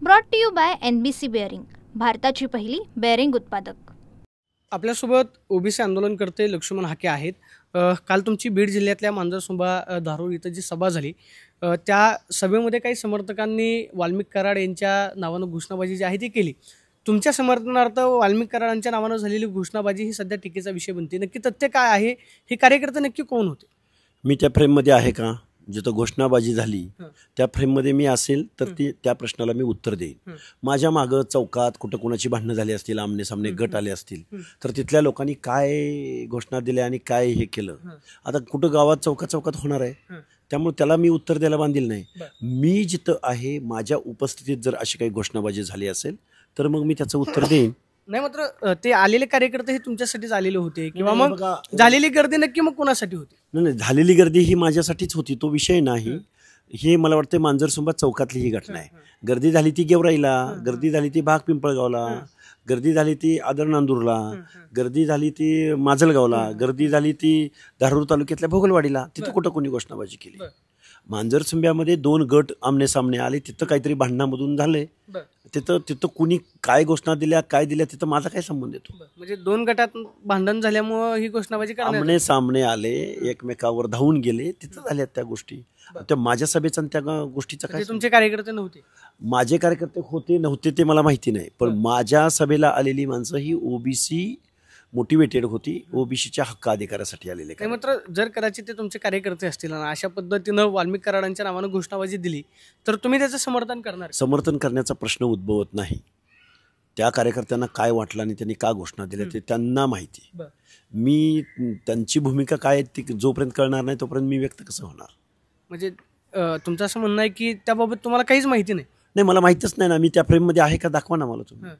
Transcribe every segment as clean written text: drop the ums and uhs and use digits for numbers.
Brought to you by NBC bearing, भारताची पहिली bearing उत्पादक। आपल्यासोबत ओबीसी आंदोलनकर्ते लक्ष्मण हाके आहेत। काल तुमची बीड जिल्ह्यातल्या मांजरसुंबा धारूर इथं जी सभा झाली, त्या सभेमध्ये काही समर्थकांनी वाल्मिक कराड यांच्या नावानं घोषणाबाजी जी आहे ती केली। तुमच्या समर्थनार्थ वाल्मिक कराडांच्या नावानं झालेली घोषणाबाजी ही सध्या टीकेचा विषय बनते। नक्की तथ्य काय आहे? हे कार्यकर्ते नक्की कोण होते? मी त्या फ्रेममध्ये आहे का? जिथं घोषणाबाजी झाली त्या फ्रेममध्ये मी असेल तर त्या प्रश्नाला मी उत्तर देईन। माझ्या मागं चौकात कुठं कोणाची भांडणं झाली असतील, आमने सामने गट आले असतील, तर तिथल्या लोकांनी काय घोषणा दिल्या आणि काय हे केलं, आता कुठं गावात चौकात होणार आहे, त्यामुळे त्याला मी उत्तर द्यायला बांधील नाही। मी जिथं आहे माझ्या उपस्थितीत जर अशी काही घोषणाबाजी झाली असेल तर मग मी त्याचं उत्तर देईन। नाही, मात्र ते आलेले कार्यकर्ते हे तुमच्यासाठीच आलेले होते किंवा मग झालेली गर्दी नक्की मग कोणासाठी होती? नाही, झालेली गर्दी ही माझ्यासाठीच होती, तो विषय नाही। हे मला वाटतं मांजरसुंबा चौकातली ही घटना आहे। गर्दी झाली ती गेवराईला, गर्दी झाली ती बाग पिंपळगावला, गर्दी झाली ती आदर नांदूरला, गर्दी झाली ती माजलगावला, गर्दी झाली ती धारूर तालुक्यातल्या भोगलवाडीला। तिथं कुठं कोणी घोषणाबाजी केली? मांजरसुंब्यामध्ये दोन गट आमने सामने आले, तिथं काहीतरी भांडणामधून झालंय, तिथं कुणी काय घोषणा दिल्या काय दिल्या तिथं माझा काय संबंध येतो? म्हणजे दोन गटात भांडण झाल्यामुळे ही घोषणाबाजी आमने सामने आले, एकमेकावर धावून गेले, तिथं झाल्या त्या गोष्टी। त्या माझ्या सभेचा त्या गोष्टीचा काय? तुमचे कार्यकर्ते नव्हते? माझे कार्यकर्ते होते नव्हते ते मला माहिती नाही, पण माझ्या सभेला आलेली माणसं ही ओबीसी मोटिवेटेड होती, ओबीसीच्या हक्क अधिकारासाठी आलेले। मात्र जर कदाचित ते तुमचे कार्यकर्ते असतील आणि अशा पद्धतीनं वाल्मिक कराडांच्या नावानं घोषणाबाजी दिली तर तुम्ही त्याचं समर्थन करणार? समर्थन करण्याचा प्रश्न उद्भवत नाही। त्या कार्यकर्त्यांना काय वाटलं आणि त्यांनी का घोषणा दिल्या ते त्यांना माहिती। मी त्यांची भूमिका काय ती जोपर्यंत कळणार नाही तोपर्यंत मी व्यक्त कसं होणार? म्हणजे तुमचं असं म्हणणं आहे की त्याबाबत तुम्हाला काहीच माहिती नाही? नाही, मला माहीतच नाही ना, मी त्या फ्रेममध्ये आहे का दाखवा ना मला तुम्ही।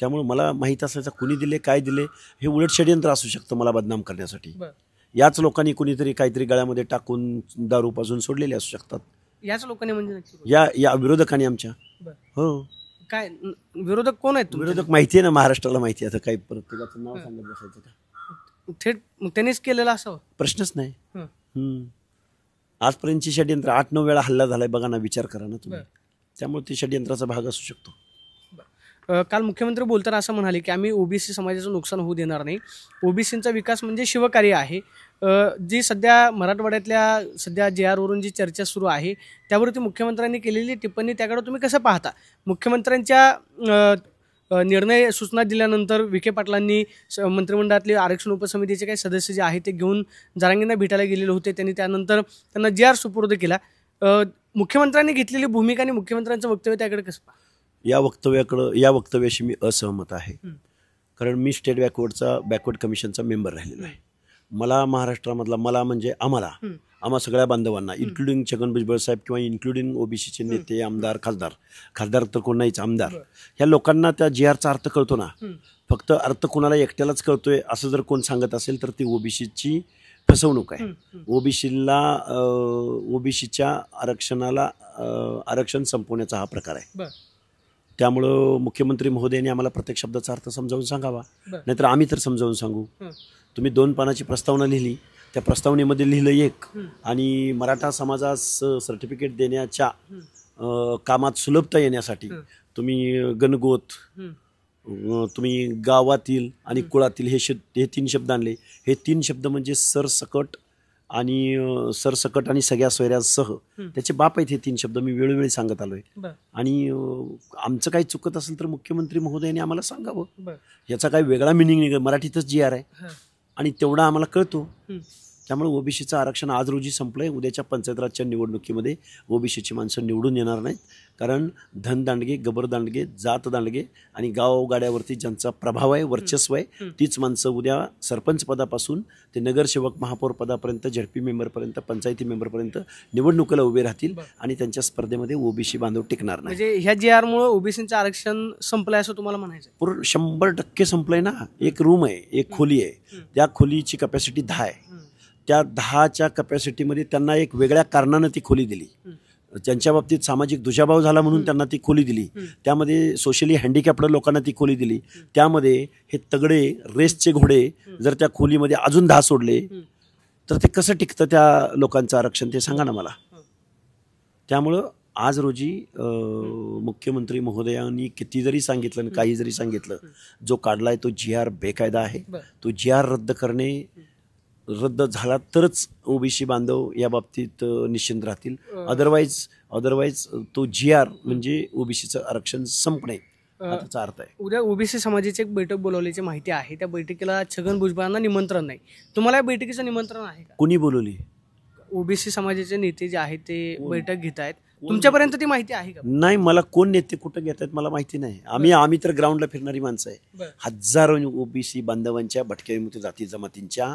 त्यामुळे मला माहीत असायचं कुणी दिले काय दिले, हे उलट षडयंत्र असू शकतं मला बदनाम करण्यासाठी। याच लोकांनी कुणीतरी काहीतरी गळ्यामध्ये टाकून दारू पाजून सोडलेले असू शकतात। याच लोकांनी म्हणजे या विरोधकांनी आमच्या। हो, काय विरोधक कोण आहेत? विरोधक माहिती आहे ना, महाराष्ट्राला माहिती आहे। आता काही प्रत्येकाचं नाव सांगत बसायचं का? थेट त्यांनीच केलेला असावं? प्रश्नच नाही। आजपर्यंतची षडयंत्र 8-9 वेळा हल्ला झालाय, बघा ना, विचार करा ना तुम्ही। त्यामुळे ती षडयंत्राचा भाग असू शकतो। काल मुख्यमंत्री बोलताना असं म्हणाले की आम्ही ओबीसी समाजाचं नुकसान होऊ देणार नाही, ओबीसींचा विकास म्हणजे शिवकार्य आहे। जी सध्या मराठवाड्यातल्या सध्या JR वरून जी चर्चा सुरू आहे त्यावरती मुख्यमंत्र्यांनी केलेली टिप्पणी त्याकडे तुम्ही कसं पाहता? मुख्यमंत्र्यांच्या निर्णय सूचना दिल्यानंतर विखे पाटलांनी मंत्रिमंडळातले आरक्षण उपसमितीचे काही सदस्य जे आहेत ते घेऊन जरांगेंना भेटायला गेलेले होते, त्यांनी त्यानंतर त्यांना JR सुपूर्द केला। मुख्यमंत्र्यांनी घेतलेली भूमिका आणि मुख्यमंत्र्यांचं वक्तव्य त्याकडे कसं पाहता? या वक्तव्याशी मी असहमत आहे, कारण मी स्टेट बॅकवर्ड कमिशनचा मेंबर राहिलेलो आहे। मला महाराष्ट्रामधला, मला म्हणजे आम्हा सगळ्या बांधवांना, इन्क्लुडिंग छगन भुजबळ साहेब किंवा इन्क्लुडिंग ओबीसीचे नेते, आमदार, खासदार तर कोण नाहीच, आमदार, ह्या लोकांना त्या JRचा अर्थ कळतो ना। फक्त अर्थ कोणाला एकट्यालाच कळतोय असं जर कोण सांगत असेल तर ती ओबीसीची फसवणूक आहे। ओबीसीच्या आरक्षण संपवण्याचा हा प्रकार आहे। त्यामुळं मुख्यमंत्री महोदयांनी आम्हाला प्रत्येक शब्दाचा अर्थ समजावून सांगावा, नाहीतर आम्ही तर समजावून सांगू। तुम्ही 2 पानाची प्रस्तावना लिहिली, त्या प्रस्तावनेमध्ये लिहिलं एक, आणि मराठा समाजास सर्टिफिकेट देण्याच्या कामात सुलभता येण्यासाठी तुम्ही गणगोत, तुम्ही गावातील आणि कुळातील हे 3 शब्द आणले। हे 3 शब्द म्हणजे सरसकट आणि सगळ्या सोयऱ्यांसह त्याचे बाप आहेत। हे 3 शब्द मी वेळोवेळी सांगत आलोय, आणि आमचं काही चुकत असेल तर मुख्यमंत्री महोदयांनी आम्हाला सांगावं। याचा काही वेगळा मिनिंग नाही, मराठीतच JR आहे आणि तेवढा आम्हाला कळतो। त्यामुळे ओबीसीचं आरक्षण आज रोजी संपलंय, उद्याच्या पंचायत राजच्या निवडणुकीमध्ये ओबीसीची माणसं निवडून येणार नाहीत, कारण धनदांडगे, गबरदांडगे, जात दांडगे आणि गावगाड्यावरती ज्यांचा प्रभाव आहे, वर्चस्व आहे, तीच माणसं उद्या सरपंच पदापासून ते नगरसेवक, महापौर पदापर्यंत, ZP मेंबरपर्यंत, पंचायती मेंबरपर्यंत निवडणुकीला उभे राहतील आणि त्यांच्या स्पर्धेमध्ये ओबीसी बांधव टिकणार नाही। म्हणजे ह्या JRमुळे ओबीसीचं आरक्षण संपलंय असं तुम्हाला म्हणायचं? पूर्ण 100% संपलंय ना। एक रूम आहे, एक खोली आहे, त्या खोलीची कॅपॅसिटी 10 आहे। त्या 10च्या कॅपॅसिटीमध्ये त्यांना एक वेगळ्या कारणानं ती खोली दिली। त्यांच्या बाबतीत सामाजिक दुजाभाव झाला म्हणून त्यांना ती खोली दिली, त्यामध्ये सोशली हँडिकॅप्ड लोकांना ती खोली दिली। त्यामध्ये हे तगडे रेसचे घोडे जर त्या खोलीमध्ये अजून 10 सोडले तर ते कसं टिकतं त्या लोकांचं आरक्षण, ते सांगा ना मला। त्यामुळं आज रोजी मुख्यमंत्री महोदयांनी किती जरी सांगितलं आणि काही जरी सांगितलं, जो काढलाय तो GR बेकायदा आहे. तो GR रद्द झाला तरच ओबीसी बांधव या बाबतीत निश्चिंत राहतील. अदरवाईज तो GR म्हणजे ओबीसीचं आरक्षण संपणे हा त्याचा अर्थ आहे. उद्या ओबीसी समाजाची एक बैठक बोलवल्याची माहिती आहे. त्या बैठकीला छगन भुजबळांना निमंत्रण नाही. तुम्हाला या बैठकीचं निमंत्रण आहे का? कुणी बोलवली? ओबीसी समाजाचे नेते जे आहेत ते बैठक घेत आहेत. तुमच्यापर्यंत ती माहिती आहे का? नाही, मला कोण नेते कुठं घेत आहेत मला माहिती नाही. आम्ही तर ग्राउंडला फिरणारी माणसं आहे. हजारो ओबीसी बांधवांच्या भटक्या विमुक्त जाती जमातींच्या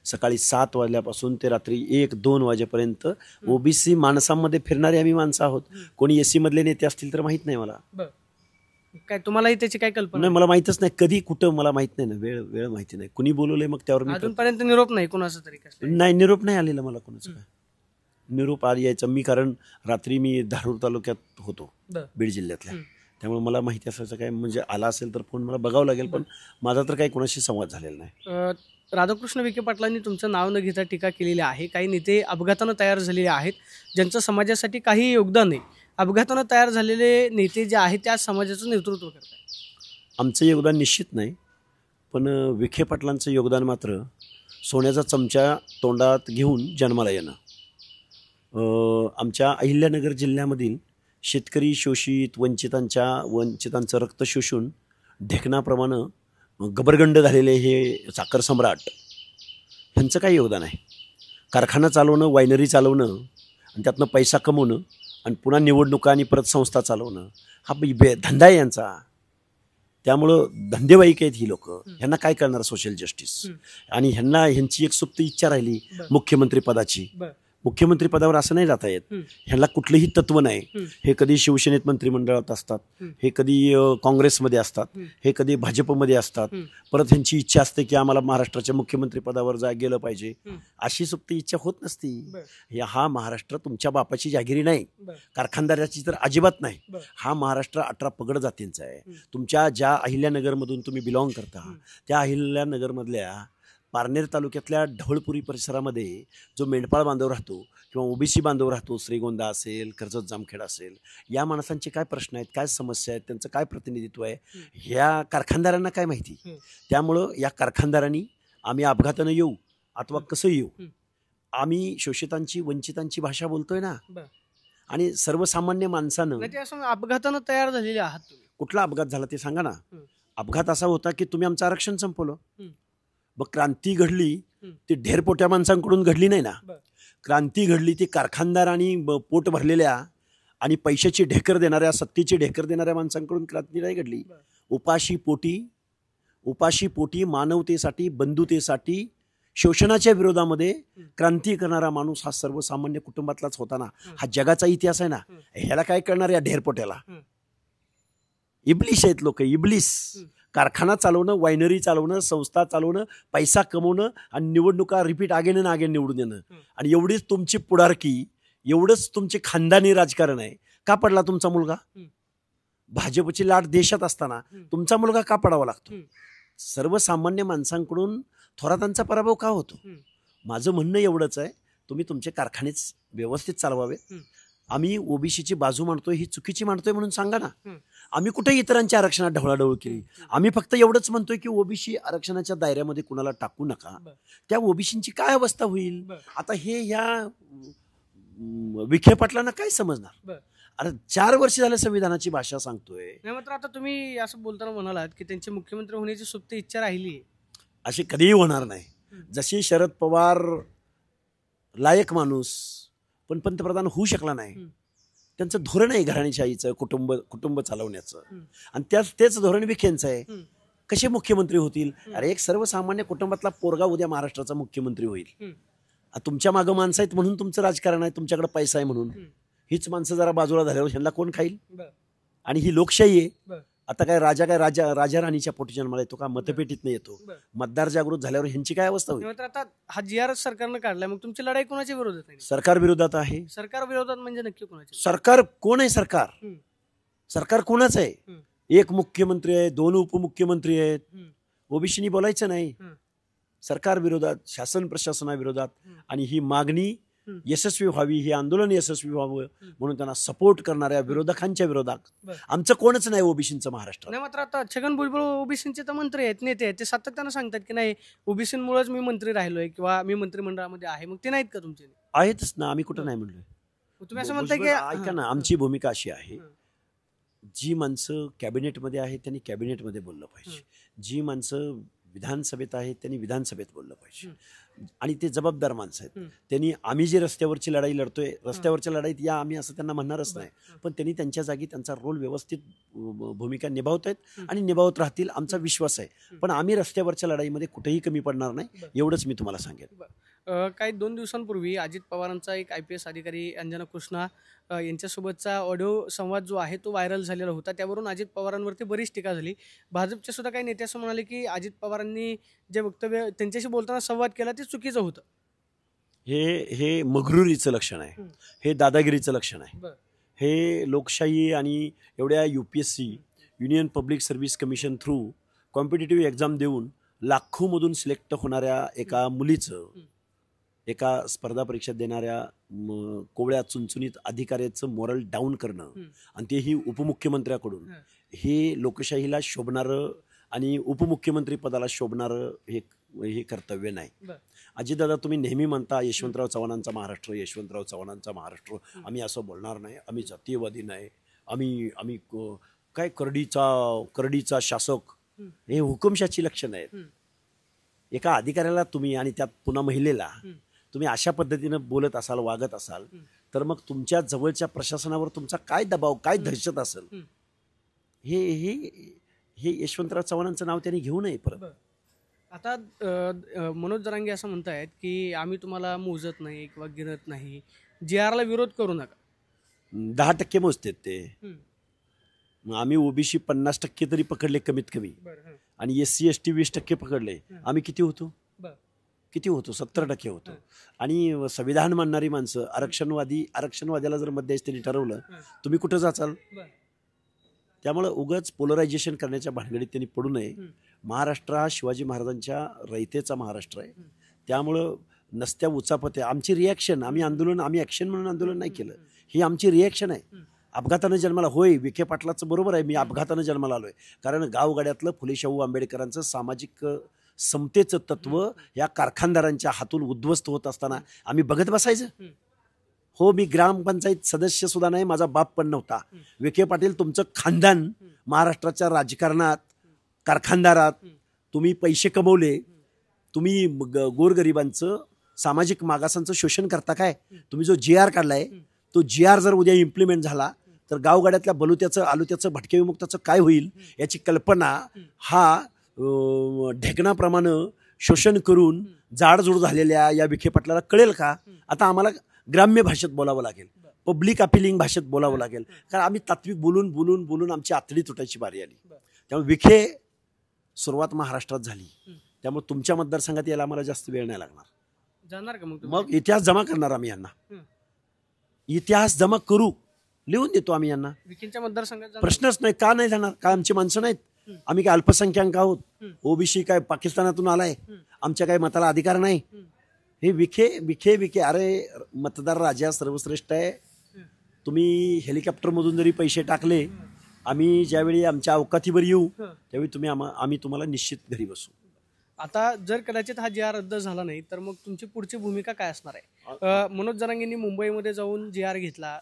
सकाळी 7 वाजल्यापासून ते रात्री 1-2 वाजेपर्यंत ओबीसी माणसांमध्ये फिरणारे आम्ही माणसं आहोत. कोणी एसी मधले नेते असतील तर माहित नाही मला. काय तुम्हालाही त्याची काय कल्पना नाही? मला माहितच नाही कधी कुठं मला माहित नाही ना. वेळ माहिती नाही. कुणी बोलवलंय मग त्यावर मी अजूनपर्यंत निरोप नाही कोणाचा तरी? नाही, निरोप नाही आलेला मला कोणाचा. काय निरोप यायचा मी कारण रात्री मी धारूर तालुक्यात होतो बीड जिल्ह्यातल्या, त्यामुळे मला माहिती असायचं काय म्हणजे आला असेल तर फोन मला बघावं लागेल. पण माझा तर काही कोणाशी संवाद झालेला नाही. राधाकृष्ण विखे पाटलांनी तुमचं नाव न घेता टीका केलेली आहे. काही नेते अपघातानं तयार झालेले आहेत ज्यांचं समाजासाठी काही योगदान नाही. अपघातानं तयार झालेले नेते जे आहेत त्या समाजाचं नेतृत्व करतात. आमचं योगदान निश्चित नाही, पण विखे पाटलांचं योगदान मात्र सोन्याचा चमचा तोंडात घेऊन जन्माला येणं. आमच्या अहिल्यानगर जिल्ह्यामधील शेतकरी शोषित वंचितांचं रक्त शोषून ढेकणाप्रमाणे गबरगंड झालेले हे साखर सम्राट ह्यांचं काय योगदान आहे? कारखाना चालवणं, वायनरी चालवणं आणि त्यातनं पैसा कमवणं आणि पुन्हा निवडणुका आणि परत संस्था चालवणं हा धंदा आहे यांचा. त्यामुळं धंदेवाईक आहेत ही लोक. ह्यांना काय करणार सोशल जस्टिस? आणि ह्यांची एक सुप्त इच्छा राहिली मुख्यमंत्री पदाची. मुख्यमंत्री पदावर असं नाही जाता येत. ह्यांना कुठलंही तत्व नाही. हे कधी शिवसेनेत मंत्रिमंडळात असतात, हे कधी काँग्रेसमध्ये असतात, हे कधी भाजपमध्ये असतात. परत ह्यांची इच्छा असते की आम्हाला महाराष्ट्राच्या मुख्यमंत्री पदावर गेलं पाहिजे. अशी सुप्त इच्छा होत नसती. हा महाराष्ट्र तुमच्या बापाची जागिरी नाही, कारखानदाराची तर अजिबात नाही. हा महाराष्ट्र 18 पगड जातींचा आहे. तुमच्या ज्या अहिल्यानगरमधून तुम्ही बिलॉंग करता त्या अहिल्यानगरमधल्या पारनेर तालुक्यातल्या ढवळपुरी परिसरामध्ये जो मेंढपाळ बांधव राहतो किंवा ओबीसी बांधव राहतो, श्रीगोंदा असेल, कर्जत जामखेड असेल, या माणसांचे काय प्रश्न आहेत, काय समस्या आहेत, त्यांचं काय प्रतिनिधित्व आहे, ह्या कारखानदारांना काय माहिती. त्यामुळं या कारखानदारांनी आम्ही अपघातानं येऊ अथवा कसं येऊ, आम्ही शोषितांची वंचितांची भाषा बोलतोय ना. आणि सर्वसामान्य माणसानं अपघातानं तयार झालेले आहात. कुठला अपघात झाला ते सांगा ना. अपघात असा होता की तुम्ही आमचं आरक्षण संपवलं. मग क्रांती घडली ती ढेरपोट्या माणसांकडून घडली नाही ना. क्रांती घडली ती कारखानदार आणि पोट भरलेल्या आणि पैशाची ढेकर देणाऱ्या, सत्तेची ढेकर देणाऱ्या माणसांकडून क्रांती नाही घडली. उपाशी पोटी मानवतेसाठी, बंधुतेसाठी, शोषणाच्या विरोधामध्ये क्रांती करणारा माणूस हा सर्वसामान्य कुटुंबातलाच होता ना. हा जगाचा इतिहास आहे ना. ह्याला काय करणार या ढेरपोट्याला? इब्लिश आहेत लोक, इब्लिस. कारखाना चालवणं, वायनरी चालवणं, संस्था चालवणं, पैसा कमवणं आणि निवडणुका रिपीट अगेन अँड अगेन निवडून येणं. आणि एवढीच तुमची पुढारकी, एवढंच तुमचे खानदानी राजकारण आहे. का पडला तुमचा मुलगा? भाजपची लाट देशात असताना तुमचा मुलगा का पडावा लागतो? सर्वसामान्य माणसांकडून थोरातांचा पराभव का होतो? माझं म्हणणं एवढंच आहे, तुम्ही तुमचे कारखानेच व्यवस्थित चालवावे. आम्ही ओबीसीची बाजू मांडतोय ही चुकीची मांडतोय म्हणून सांगा ना. आम्ही कुठे इतरांच्या आरक्षणात ढवळाढवळ केली? आम्ही फक्त एवढंच म्हणतोय की ओबीसी आरक्षणाच्या दायऱ्यामध्ये कुणाला टाकू नका. त्या ओबीसींची काय अवस्था होईल आता हे ह्या विखे पाटलांना काय समजणार? अरे 4 वर्ष झालं संविधानाची भाषा सांगतोय. मात्र आता तुम्ही असं बोलताना म्हणालात की त्यांची मुख्यमंत्री होण्याची सुप्त इच्छा राहिली. अशी कधीही होणार नाही. जशी शरद पवार लायक माणूस पण पंतप्रधान होऊ शकला नाही, त्यांचं धोरण आहे घराणेशाहीचं, कुटुंब चालवण्याचं. आणि तेच धोरण विखेंचं आहे. कसे मुख्यमंत्री होतील? अरे एक सर्वसामान्य कुटुंबातला पोरगा उद्या महाराष्ट्राचा मुख्यमंत्री होईल. तुमच्या मागं माणसं आहेत म्हणून तुमचं राजकारण आहे, तुमच्याकडे पैसा आहे म्हणून. हीच माणसं जरा बाजूला झाल्यावर ह्यांना कोण खाईल? आणि ही लोकशाही आहे. आता काय राजा राणीच्या पोटी जन्माला येतो का? मतपेटीत नाही येतो. मतदार जागृत झाल्यावर ह्यांची काय अवस्था होईल? आता हा GR सरकारनं काढलाय, मग तुमची लढाई कोणाच्या विरोधात आहे? सरकार विरोधात आहे. सरकार विरोधात म्हणजे नक्की कोणाची? सरकार कोण आहे? सरकार कोणाच आहे? एक मुख्यमंत्री आहे, 2 उपमुख्यमंत्री आहेत. ओबीसीनी बोलायचं नाही. सरकार विरोधात, शासन प्रशासनाविरोधात. आणि ही मागणी यशस्वी व्हावी, हे आंदोलन यशस्वी व्हावं म्हणून त्यांना सपोर्ट करणाऱ्या विरोधकांच्या विरोधात आमचं कोणच नाही ओबीसीचं महाराष्ट्रात. नाही, मात्र आता छगन भुजबळ ओबीसीचे तर मंत्री आहेत, नेते आहेत, ते सातत्यानं सांगतात की नाही ओबीसीमुळेच मी मंत्री राहिलोय किंवा मी मंत्रिमंडळामध्ये आहे. मग ते नाहीत का तुमचे? आहेतच ना, आम्ही कुठं नाही म्हणलोय. तुम्ही असं म्हणताय की ऐका ना, आमची भूमिका अशी आहे, जी माणसं कॅबिनेटमध्ये आहेत त्यांनी कॅबिनेटमध्ये बोललं पाहिजे, जी माणसं विधानसभेत आहेत त्यांनी विधानसभेत बोललं पाहिजे, आणि ते जबाबदार माणसं आहेत. त्यांनी आम्ही जे रस्त्यावरची लढाई लढतोय, रस्त्यावरच्या लढाईत या आम्ही असं त्यांना म्हणणारच नाही, पण त्यांनी त्यांच्या जागी त्यांचा रोल व्यवस्थित भूमिका निभावत आहेत आणि निभावत राहतील, आमचा विश्वास आहे. पण आम्ही रस्त्यावरच्या लढाईमध्ये कुठेही कमी पडणार नाही, एवढंच मी तुम्हाला सांगेन. काही 2 दिवसांपूर्वी अजित पवारांचा एक IPS अधिकारी अंजना कृष्णा यांच्यासोबतचा ऑडिओ संवाद जो आहे तो व्हायरल झालेला होता. त्यावरून अजित पवारांवरती बरीच टीका झाली. भाजपचे सुद्धा काही नेते असं म्हणाले की अजित पवारांनी जे वक्तव्य त्यांच्याशी बोलताना संवाद केला ते चुकीचं होतं. हे मगरुरीचं लक्षण आहे, हे दादागिरीचं लक्षण आहे. हे लोकशाही आणि एवढ्या UPSC union public service commission through competitive exam देऊन लाखोमधून सिलेक्ट होणाऱ्या एका मुलीचं, एका स्पर्धा परीक्षा देणाऱ्या कोवळ्या चुणचुणीत अधिकाऱ्याचं मोरल डाऊन करणं, आणि तेही उपमुख्यमंत्र्याकडून, हे लोकशाहीला शोभणारं आणि उपमुख्यमंत्री पदाला शोभणारं हे कर्तव्य नाही. अजितदादा, तुम्ही नेहमी म्हणता यशवंतराव चव्हाणांचा महाराष्ट्र, यशवंतराव चव्हाणांचा महाराष्ट्र. आम्ही असं बोलणार नाही, आम्ही जातीयवादी नाही, आम्ही काय करडीचा शासक, हे हुकुमशाची लक्षणं आहेत. एका अधिकाऱ्याला तुम्ही, आणि त्यात पुन्हा महिलेला, तुम्ही अशा पद्धतीनं बोलत असाल, वागत असाल, तर मग तुमच्या जवळच्या प्रशासनावर तुमचा काय दबाव, काय दहशत असेल? हे यशवंतराव चव्हाणांचं नाव त्यांनी घेऊ नये परत. आता मनोज जरांगे असं म्हणतायत की आम्ही तुम्हाला मोजत नाही किंवा गिरत नाही, GR ला विरोध करू नका. 10% मोजतात ते. आम्ही OBC 50% तरी पकडले कमीत कमी, आणि SC ST 20% पकडले. आम्ही किती होतो? 70% होतो. आणि संविधान मानणारी माणसं, आरक्षणवाद्याला जर मध्यस्थीने ठरवलं, तुम्ही कुठं जाचाल? त्यामुळं उगाच पोलरायझेशन करण्याच्या भानगडीत त्यांनी पडू नये. महाराष्ट्र हा शिवाजी महाराजांच्या रयतेचा महाराष्ट्र आहे. त्यामुळं नसत्या उचापत्या, आमची रिॲक्शन, आम्ही ॲक्शन म्हणून आंदोलन नाही केलं, ही आमची रिॲक्शन आहे. अपघातानं जन्माला, होय विखे पाटलाचं बरोबर आहे, मी अपघातानं जन्माला आलोय, कारण गावगाड्यातलं फुले शाहू आंबेडकरांचं सामाजिक समतेचं तत्व या कारखानदारांच्या हातून उद्ध्वस्त होत असताना आम्ही बघत बसायचं? हो, मी ग्रामपंचायत सदस्य सुद्धा नाही, माझा बाप पण नव्हता. विखे पाटील, तुमचं खानदान महाराष्ट्राच्या राजकारणात, कारखानदारात तुम्ही पैसे कमवले, तुम्ही गोरगरिबांचं, सामाजिक मागासांचं शोषण करता काय? तुम्ही जो GR काढलाय, तो GR जर उद्या इम्प्लिमेंट झाला तर गावगाड्यातल्या बलुत्याचं, आलुत्याचं, भटके विमुक्ताचं काय होईल याची कल्पना हा ढेकणाप्रमाणे शोषण करून जाडजूड झालेल्या या विखे पाटलाला कळेल का? आता आम्हाला ग्राम्य भाषेत बोलावं लागेल, पब्लिक अपिलिंग भाषेत बोलावं लागेल, कारण आम्ही तात्विक बोलून बोलून बोलून आमची आतडी तुटायची बारी आली. त्यामुळे विखे सुरुवात महाराष्ट्रात झाली, त्यामुळे तुमच्या मतदारसंघात यायला आम्हाला जास्त वेळ नाही लागणार. जाणार का मग इतिहास जमा करणार आम्ही यांना, इतिहास जमा करू, लिहून देतो आम्ही यांना. विखेंच्या मतदारसंघात प्रश्नच नाही. का नाही जाणार? काय आमची माणसं नाहीत? आम्ही काय अल्पसंख्याक आहोत? OBC काय पाकिस्तानातून आलाय? आमच्या काही मताला अधिकार नाही? हे विखे अरे मतदार राजा सर्वश्रेष्ठ आहे. तुम्ही हेलिकॉप्टरमधून जरी पैसे टाकले, आम्ही ज्यावेळी आमच्या अवकातीवर येऊ त्यावेळी आम्ही तुम्हाला निश्चित घरी बसू. आता जर कदाचित हा GR रद्द झाला नाही तर मग तुमची पुढची भूमिका काय असणार आहे? मनोज जरांगेंनी मुंबईमध्ये जाऊन GR घेतला,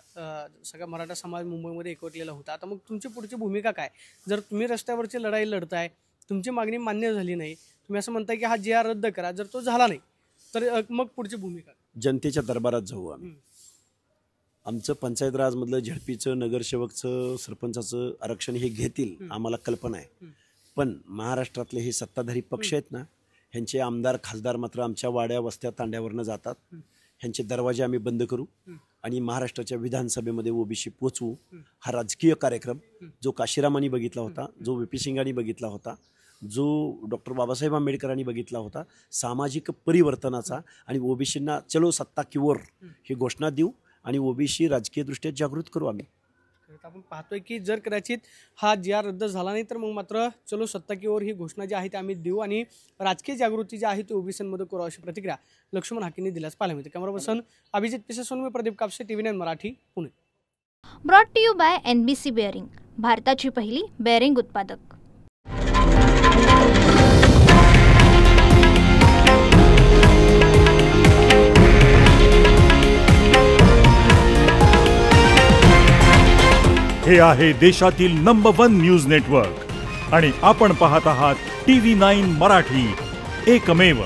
सगळा मराठा समाज मुंबईमध्ये एकवटलेला होता. आता मग तुमची पुढची भूमिका काय? जर तुम्ही रस्त्यावरची लढाई लढताय, तुमची मागणी मान्य झाली नाही, तुम्ही असं म्हणताय की हा GR रद्द करा, जर तो झाला नाही तर मग पुढची भूमिका? जनतेच्या दरबारात जाऊ आम्ही. आमचं पंचायत राजमधलं झडपीचं, नगरसेवकचं, सरपंचाचं आरक्षण हे घेतील, आम्हाला कल्पना आहे. पण महाराष्ट्रातले हे सत्ताधारी पक्ष आहेत ना, ह्यांचे आमदार खासदार मात्र आमच्या वाड्या वस्त्या तांड्यावरनं जातात. ह्यांचे दरवाजे आम्ही बंद करू आणि महाराष्ट्राच्या विधानसभेमध्ये OBC पोचवू. हा राजकीय कार्यक्रम जो काशीरामांनी बघितला होता, जो VP सिंगांनी बघितला होता, जो डॉक्टर बाबासाहेब आंबेडकरांनी बघितला होता, सामाजिक परिवर्तनाचा, आणि OBCंना चलो सत्ता की ओर ही घोषणा देऊ आणि OBC राजकीयदृष्ट्या जागृत करू आम्ही. आपण पाहतोय की जर कदाचित हा जी आर रद्द झाला नाही तर मग मात्र चलो सत्ता की ओर ही घोषणा जी आहे ती आम्ही देऊ आणि राजकीय जागृती जी आहे ती ओबीसीमध्ये करू अशी प्रतिक्रिया लक्ष्मण हाकेंनी दिल्यास पाहायला मिळते. कॅमेरा पर्सन अभिजित पिसेसोनवे, Pradeep Kapse, TV9 Marathi, Pune. Brought to you by NBC bearing, भारताची पहिली बेअरिंग उत्पादक. हे आहे देशातील नंबर 1 न्यूज नेटवर्क आणि आपण पाहत आहात TV9 मराठी, एकमेव.